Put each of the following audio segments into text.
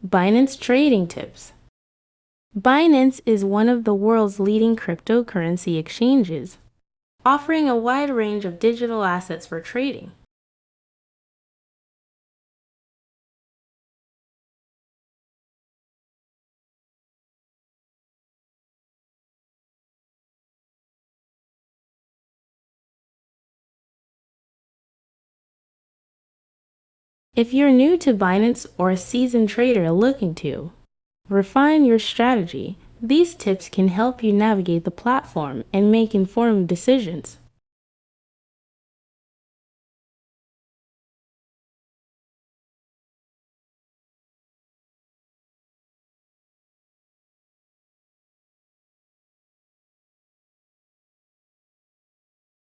Binance trading tips. Binance is one of the world's leading cryptocurrency exchanges, offering a wide range of digital assets for trading. If you're new to Binance or a seasoned trader looking to refine your strategy, these tips can help you navigate the platform and make informed decisions.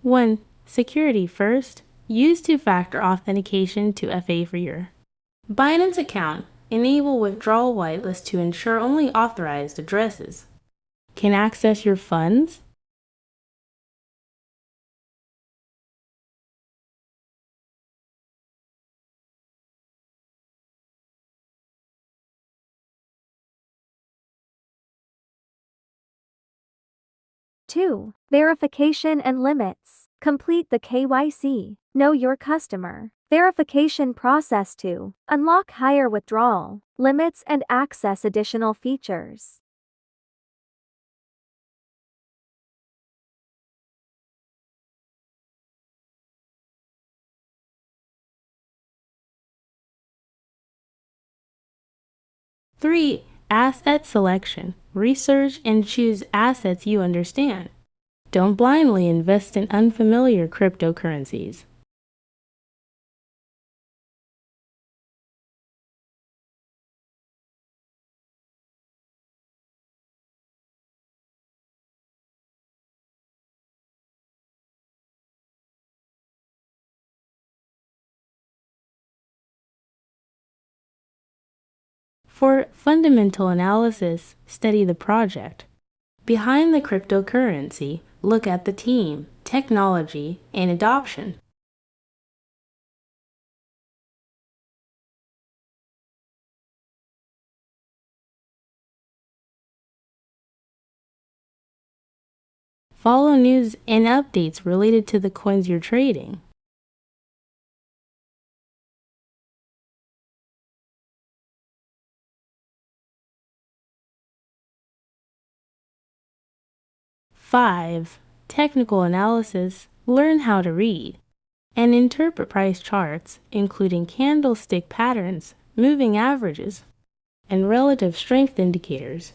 One, security first. Use two-factor authentication to FA for your Binance account. Enable withdrawal whitelist to ensure only authorized addresses can access your funds. Two, verification and limits. Complete the KYC, know your customer, verification process to unlock higher withdrawal limits and access additional features. Three, asset selection. Research and choose assets you understand. Don't blindly invest in unfamiliar cryptocurrencies. For fundamental analysis, study the project behind the cryptocurrency. Look at the team, technology, and adoption. Follow news and updates related to the coins you're trading. Five, technical analysis. Learn how to read and interpret price charts, including candlestick patterns, moving averages, and relative strength indicators.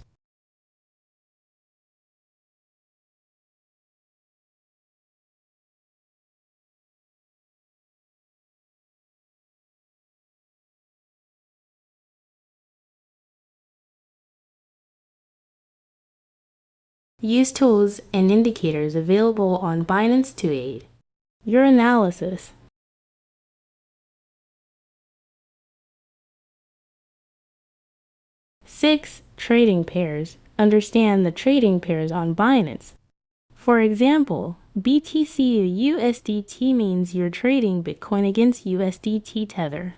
Use tools and indicators available on Binance to aid your analysis. 6. Trading pairs. Understand the trading pairs on Binance. For example, BTC USDT means you're trading Bitcoin against USDT Tether.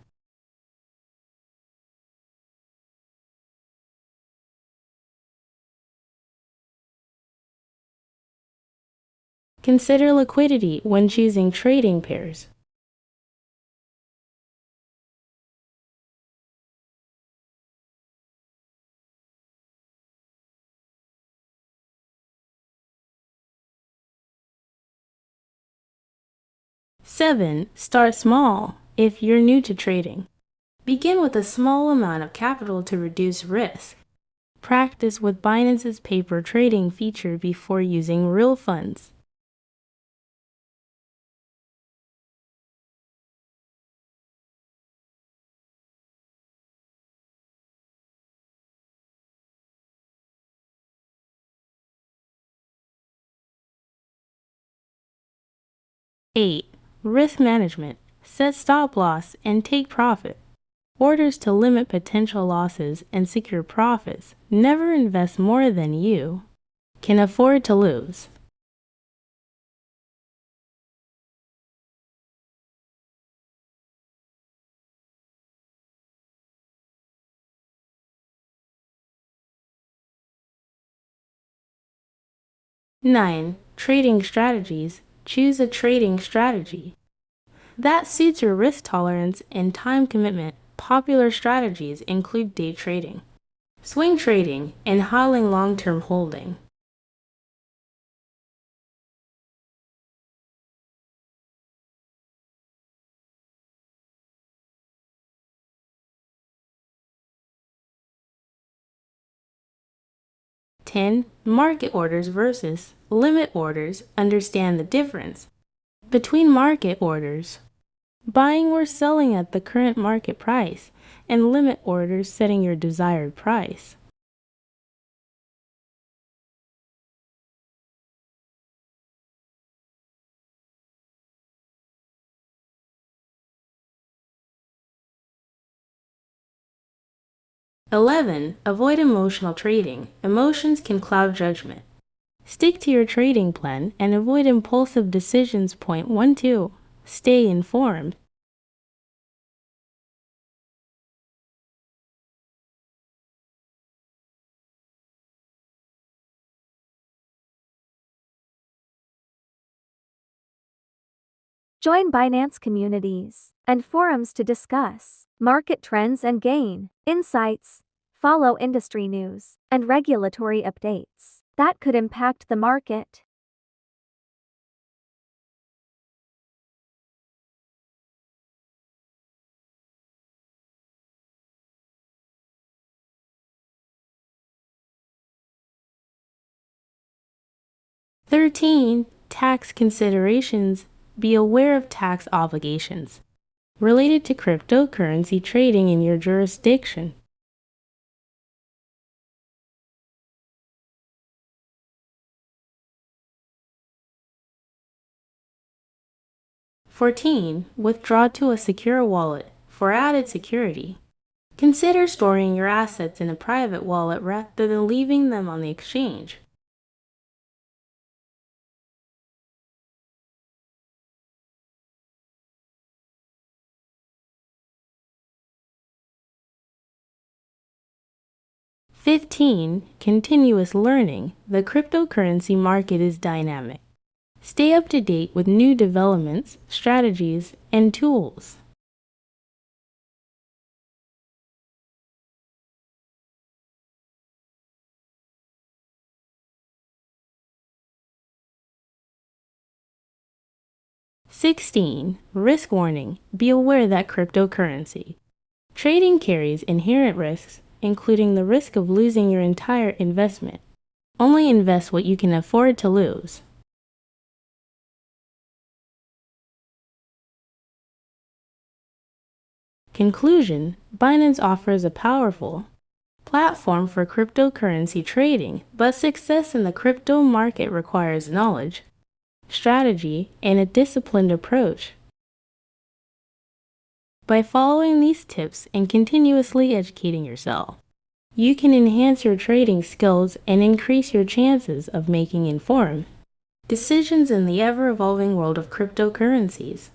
Consider liquidity when choosing trading pairs. Seven, start small. If you're new to trading, begin with a small amount of capital to reduce risk. Practice with Binance's paper trading feature before using real funds. Eight, risk management. Set stop loss and take profit. Orders to limit potential losses and secure profits. Never invest more than you can afford to lose. 9. Trading strategies. Choose a trading strategy that suits your risk tolerance and time commitment. Popular strategies include day trading, swing trading, and highly long-term holding. Ten. Market orders versus limit orders. Understand the difference between market orders, buying or selling at the current market price, and limit orders, setting your desired price. Eleven. Avoid emotional trading. Emotions can cloud judgment. Stick to your trading plan and avoid impulsive decisions. Point 12. Stay informed. Join Binance communities and forums to discuss market trends and gain insights. Follow industry news and regulatory updates that could impact the market. Thirteen. Tax considerations. Be aware of tax obligations related to cryptocurrency trading in your jurisdiction. 14. Withdraw to a secure wallet for added security. Consider storing your assets in a private wallet rather than leaving them on the exchange. 15. Continuous learning. The cryptocurrency market is dynamic. Stay up to date with new developments, strategies, and tools. #16. Risk warning. Be aware that cryptocurrency trading carries inherent risks, including the risk of losing your entire investment. Only invest what you can afford to lose. Conclusion. Binance offers a powerful platform for cryptocurrency trading, but success in the crypto market requires knowledge, strategy, and a disciplined approach. By following these tips and continuously educating yourself, you can enhance your trading skills and increase your chances of making informed decisions in the ever-evolving world of cryptocurrencies.